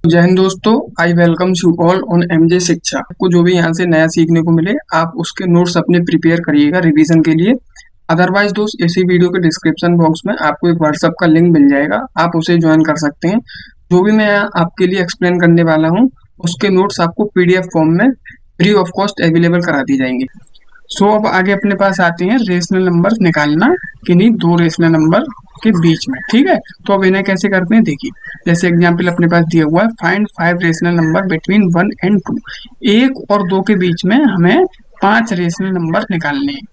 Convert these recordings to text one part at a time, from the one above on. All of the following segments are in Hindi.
जय हिंद दोस्तों, I welcome you all on MJ शिक्षा। आपको जो भी यहाँ से नया सीखने को मिले आप उसके नोट्स अपने प्रिपेयर करिएगा रिवीजन के लिए। अदरवाइज दोस्त, इसी वीडियो के डिस्क्रिप्शन बॉक्स में आपको एक व्हाट्सएप का लिंक मिल जाएगा, आप उसे ज्वाइन कर सकते हैं। जो भी मैं आपके लिए एक्सप्लेन करने वाला हूँ उसके नोट्स आपको पीडीएफ फॉर्म में फ्री ऑफ कॉस्ट अवेलेबल करा दी जाएंगे। सो अब आगे अपने पास आते हैं रेशनल नंबर निकालना किन्हीं दो रेशनल नंबर के बीच में। ठीक है, तो अब इन्हें कैसे करते हैं देखिए। जैसे एग्जांपल अपने पास दिया हुआ है, find 5 rational number between 1 and 2। 1 और 2 के बीच में हमें 5 रेशनल नंबर निकालने हैं।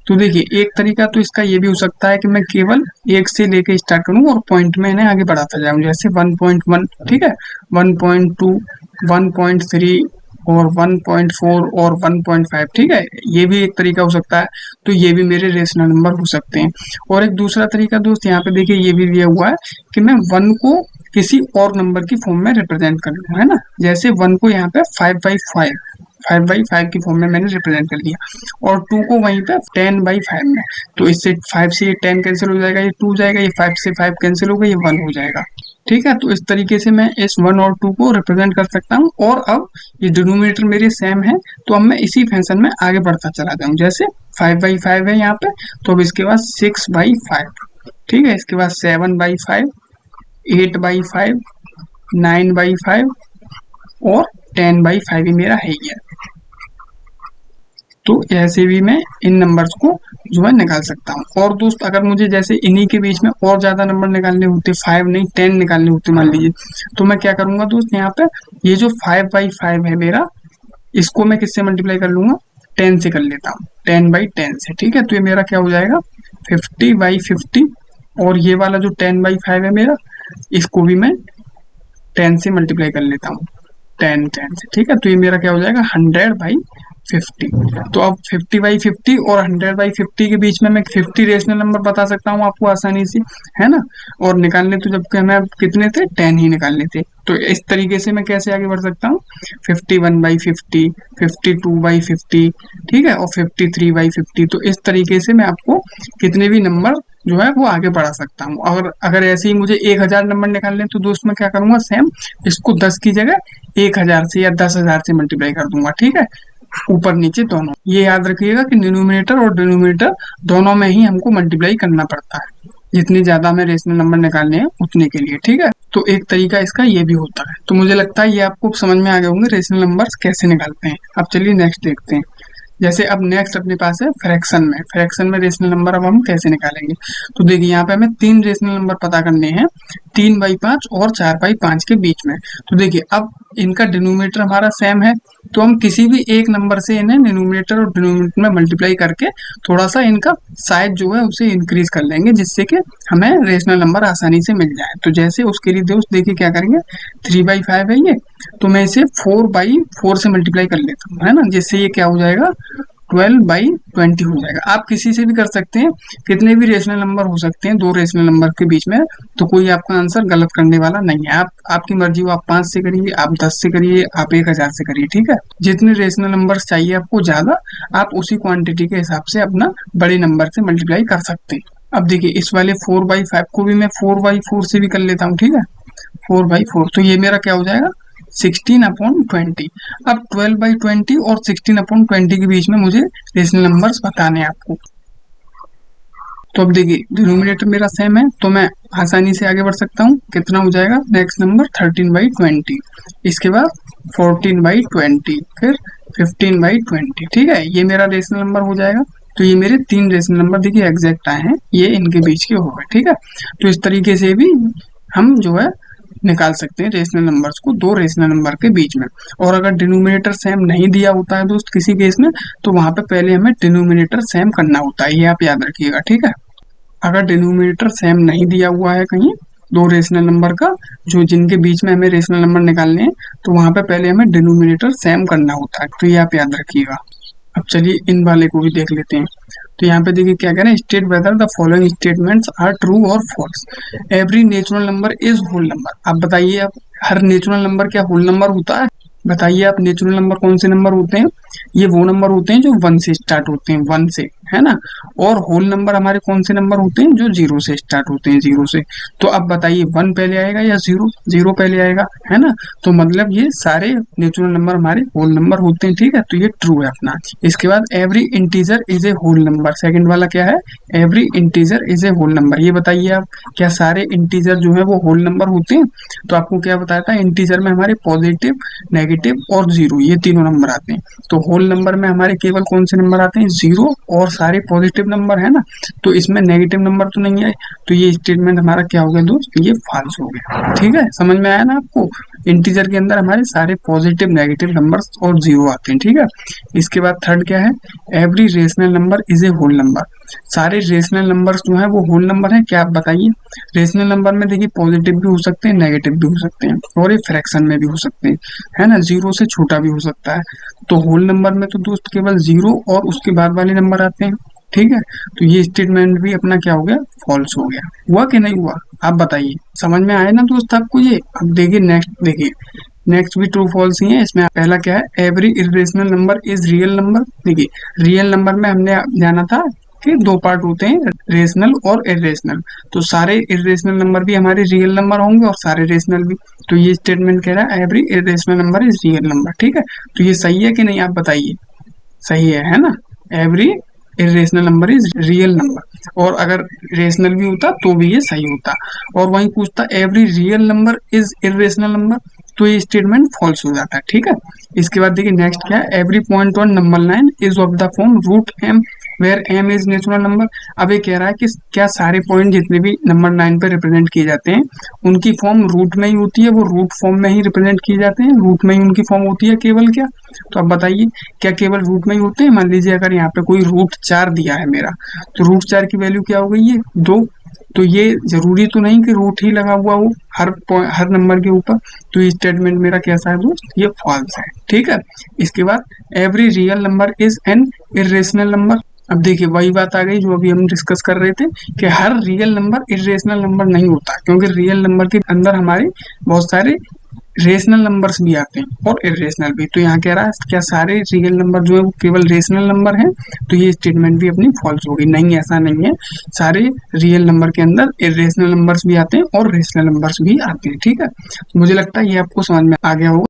तो देखिए, एक तरीका तो इसका ये भी हो सकता है कि मैं केवल 1 से लेके स्टार्ट करूं और पॉइंट में इन्हें आगे बढ़ाता जाऊं, जैसे 1.1, ठीक है, 1.2, 1.3 और 1.4 और 1.5। ठीक है, ये भी एक तरीका हो सकता है। तो ये भी मेरे रेशनल नंबर हो सकते हैं। और एक दूसरा तरीका दोस्त, यहाँ पे देखिए ये भी दिया हुआ है कि मैं 1 को किसी और नंबर की फॉर्म में रिप्रेजेंट कर लूँ, है ना। जैसे 1 को यहाँ पे 5/5 की फॉर्म में मैंने रिप्रेजेंट कर दिया, और 2 को वहीं पे 10/5 में। तो इससे 5 से ये 10 कैंसिल हो जाएगा, ये 2 जाएगा, ये 5 से 5 कैंसिल होगा, ये 1 हो जाएगा। ठीक है, तो इस तरीके से मैं इस 1 और 2 को रिप्रेजेंट कर सकता हूँ। और अब ये डिनोमिनेटर मेरे सेम है, तो अब मैं इसी फैशन में आगे बढ़ता चला जाऊँ। जैसे 5/5 है यहाँ पे, तो अब इसके बाद 6/5, ठीक है, इसके बाद 7/5, 8/5, 9/5 और 10/5 ही मेरा है ही है। तो ऐसे भी मैं इन नंबर्स को जो है निकाल सकता हूँ। और दोस्त, अगर मुझे जैसे इन्हीं के बीच में और ज्यादा नंबर निकालने होते, 5 नहीं 10 निकालने होते मान लीजिए, तो मैं क्या करूंगा दोस्त, यहाँ पे ये जो 5/5 है मेरा, इसको मैं किससे मल्टीप्लाई कर लूंगा, 10 से कर लेता हूँ, 10/10 से। ठीक है, तो ये मेरा क्या हो जाएगा, 50/50। और ये वाला जो 10/5 है मेरा, इसको भी मैं 10 से मल्टीप्लाई कर लेता हूँ, 10 से। ठीक है, तो ये मेरा क्या हो जाएगा, 100/50। तो अब 50/50 और 100/50 के बीच में मैं 50 रेशनल नंबर बता सकता हूँ आपको आसानी से, है ना। और निकालने तो जबकि हमें कितने थे, 10 ही निकालने थे। तो इस तरीके से मैं कैसे आगे बढ़ सकता हूँ, 51/50, 52/50, ठीक है, और 53/50। तो इस तरीके से मैं आपको कितने भी नंबर जो है वो आगे बढ़ा सकता हूँ। और अगर ऐसे ही मुझे 1000 नंबर निकालने, तो दोस्त मैं क्या करूंगा, सेम इसको 10 की जगह 1000 से या 10,000 से मल्टीप्लाई कर दूंगा। ठीक है, ऊपर नीचे दोनों। ये याद रखिएगा कि न्यूमरेटर और डिनोमिनेटर दोनों में ही हमको मल्टीप्लाई करना पड़ता है, जितनी ज्यादा हमें रेशनल नंबर निकालने हैं उतने के लिए। ठीक है, तो एक तरीका इसका ये भी होता है। तो मुझे लगता है ये आपको समझ में आ गए होंगे रेशनल नंबर्स कैसे निकालते हैं। अब चलिए नेक्स्ट देखते हैं। जैसे अब नेक्स्ट अपने पास है फ्रैक्शन में। फ्रैक्शन में रेशनल नंबर अब हम कैसे निकालेंगे, तो देखिए यहाँ पे हमें 3 रेशनल नंबर पता करने हैं, 3/5 और 4/5 के बीच में। तो देखिए अब इनका डिनोमिनेटर हमारा सेम है, तो हम किसी भी एक नंबर से इन्हें डिनोमिनेटर और डिनोमिनेटर में मल्टीप्लाई करके थोड़ा सा इनका साइज जो है उसे इंक्रीज कर लेंगे, जिससे कि हमें रेशनल नंबर आसानी से मिल जाए। तो जैसे उसके लिए दोस्त देखिए क्या करेंगे, 3/5 है ये, तो मैं इसे 4/4 से मल्टीप्लाई कर लेता हूँ, है ना, जिससे ये क्या हो जाएगा, 12/20 हो जाएगा। आप किसी से भी कर सकते हैं, कितने भी रेशनल नंबर हो सकते हैं दो रेशनल नंबर के बीच में, तो कोई आपका आंसर गलत करने वाला नहीं है। आप आपकी मर्जी हो, आप 5 से करिए, आप 10 से करिए, आप 1000 से करिए। ठीक है, जितने रेशनल नंबर चाहिए आपको ज्यादा, आप उसी क्वांटिटी के हिसाब से अपना बड़े नंबर से मल्टीप्लाई कर सकते हैं। अब देखिए इस वाले 4/5 को भी मैं 4/4 से भी कर लेता हूँ। ठीक है, 4/4, तो ये मेरा क्या हो जाएगा, 16/20। अब 12/20 और 16/20 के बीच में मुझे रेशनल नंबर्स बताने हैं आपको। तो अब देखिए डिनोमिनेटर मेरा सेम है, तो मैं आसानी से आगे बढ़ सकता हूँ। कितना हो जाएगा नेक्स्ट नंबर, 13/20, इसके बाद 14/20, फिर 15/20। ठीक है, ये मेरा रेशनल नंबर हो जाएगा। तो ये मेरे 3 रेशनल नंबर देखिए एग्जैक्ट आए हैं, ये इनके बीच के हो गए। ठीक है, तो इस तरीके से भी हम जो है निकाल सकते हैं रेशनल नंबर्स को दो रेशनल नंबर के बीच में। और अगर डिनोमिनेटर सेम नहीं दिया होता है दोस्त किसी केस में, तो वहां पे पहले हमें डिनोमिनेटर सेम करना होता है, ये आप याद रखिएगा। ठीक है, अगर डिनोमिनेटर सेम नहीं दिया हुआ है कहीं दो रेशनल नंबर का, जो जिनके बीच में हमें रेशनल नंबर निकालने हैं, तो वहां पे पहले हमें डिनोमिनेटर सेम करना होता है, तो ये आप याद रखिएगा। अब चलिए इन वाले को भी देख लेते हैं। तो यहाँ पे देखिए क्या कह रहे हैं, state whether the following statements are true और false. Every natural number is whole number. आप बताइए, आप हर नेचुरल नंबर क्या होल नंबर होता है, बताइए आप। नेचुरल नंबर कौन से नंबर होते हैं, ये वो नंबर होते हैं जो 1 से स्टार्ट होते हैं, 1 से। है ना। और होल नंबर हमारे कौन से नंबर होते हैं, जो जीरो से स्टार्ट होते हैं, जीरो से। तो अब बताइए वन पहले आएगा या जीरो, जीरो पहले आएगा, है ना। तो मतलब ये सारे नेचुरल नंबर हमारे होल नंबर होते हैं, ठीक है। तो ये ट्रू है अपना। इसके बाद every integer is a whole number, second वाला क्या है, every integer is a whole number. ये बताइए आप, क्या सारे इंटीजर जो है वो होल नंबर होते हैं। तो आपको क्या बताया था, इंटीजर में हमारे पॉजिटिव, नेगेटिव और जीरो, ये तीनों नंबर आते हैं। तो होल नंबर में हमारे केवल कौन से नंबर आते हैं, जीरो और सारे पॉजिटिव नंबर, है ना। तो इसमें नेगेटिव नंबर तो नहीं आए। तो ये स्टेटमेंट हमारा क्या हो गया दोस्त, ये फॉल्स हो गया, ठीक है। समझ में आया ना आपको। इंटीजर के अंदर हमारे सारे पॉजिटिव, नेगेटिव नंबर्स और जीरो आते हैं, ठीक है। इसके बाद थर्ड क्या है, every rational number is a whole number. सारे रेशनल नंबर्स जो है वो होल नंबर है क्या, आप बताइए। रेशनल नंबर में देखिए पॉजिटिव भी हो सकते हैं, नेगेटिव भी हो सकते हैं, और ये फ्रैक्शन में भी हो सकते हैं, है ना। जीरो से छोटा भी हो सकता है। तो होल नंबर में तो दोस्त केवल जीरो और उसके बाद वाले नंबर आते हैं, ठीक है। तो ये स्टेटमेंट भी अपना क्या हो गया, फॉल्स हो गया। हुआ कि नहीं हुआ, आप बताइए। समझ में आया ना दोस्त आपको ये। अब देखिए नेक्स्ट, देखिए नेक्स्ट भी ट्रू फॉल्स ही है। इसमें पहला क्या है, every irrational number is real number. देखिए रियल नंबर में हमने जाना था कि दो पार्ट होते हैं, रेशनल और इरेशनल। तो सारे इरेशनल नंबर भी हमारे रियल नंबर होंगे और सारे रेशनल भी। तो ये स्टेटमेंट कह रहा है every irrational number is real number, ठीक है। तो ये सही है कि नहीं, आप बताइए। सही है ना। Every irrational number is real number. और अगर रेशनल भी होता तो भी ये सही होता। और वहीं पूछता every real number is irrational number, तो ये स्टेटमेंट फॉल्स हो जाता है, ठीक है। इसके बाद देखिए नेक्स्ट क्या है, every point on number line is of the form root m where m is natural number. अब ये कह रहा है कि क्या सारे पॉइंट जितने भी नंबर लाइन पे रिप्रेजेंट किए जाते हैं उनकी फॉर्म रूट में ही होती है, वो रूट फॉर्म में ही रिप्रेजेंट किए जाते हैं, रूट में ही उनकी फॉर्म होती है केवल, क्या। तो अब बताइए क्या केवल रूट में ही होते हैं। मान लीजिए अगर यहाँ पे कोई रूट चार दिया है मेरा, तो रूट चार की वैल्यू क्या हो गई है, दो। तो ये जरूरी तो नहीं कि रूट ही लगा हुआ हो हर नंबर के ऊपर। तो ये स्टेटमेंट मेरा कैसा है दोस्त, ये फॉल्स है, ठीक है। इसके बाद every real number is an irrational number. अब देखिए वही बात आ गई जो अभी हम डिस्कस कर रहे थे कि हर रियल नंबर इरेशनल नंबर नहीं होता, क्योंकि रियल नंबर के अंदर हमारे बहुत सारे रेशनल नंबर्स भी आते हैं और इरेशनल भी। तो यहाँ कह रहा है क्या सारे रियल नंबर जो है वो केवल रेशनल नंबर हैं। तो ये स्टेटमेंट भी अपनी फॉल्स होगी, नहीं ऐसा नहीं है। सारे रियल नंबर के अंदर इरेशनल नंबर्स भी आते हैं और रेशनल नंबर्स भी आते हैं, ठीक है। मुझे लगता है ये आपको समझ में आ गया होगा।